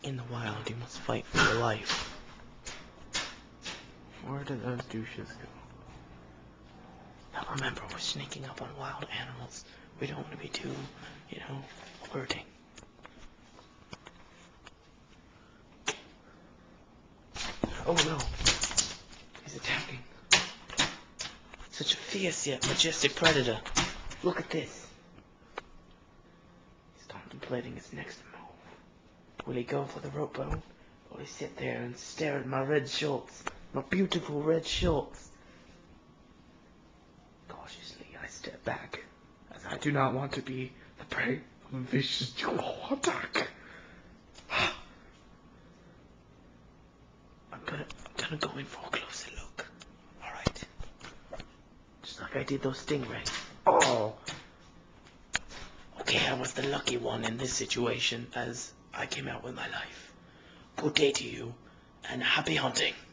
In the wild, you must fight for your life. Where do those douches go? Now remember, we're sneaking up on wild animals. We don't want to be too, alerting. Oh no! He's attacking. Such a fierce yet majestic predator. Look at this. He's contemplating his next move. Will he go for the rope bow? Or will he sit there and stare at my red shorts? My beautiful red shorts. Cautiously, I step back, as I do not want to be the prey of a vicious jaw attack. I'm gonna go in for a closer look. Alright. Just like I did those stingrays. Oh! Okay, I was the lucky one in this situation, as I came out with my life. Good day to you, and happy hunting.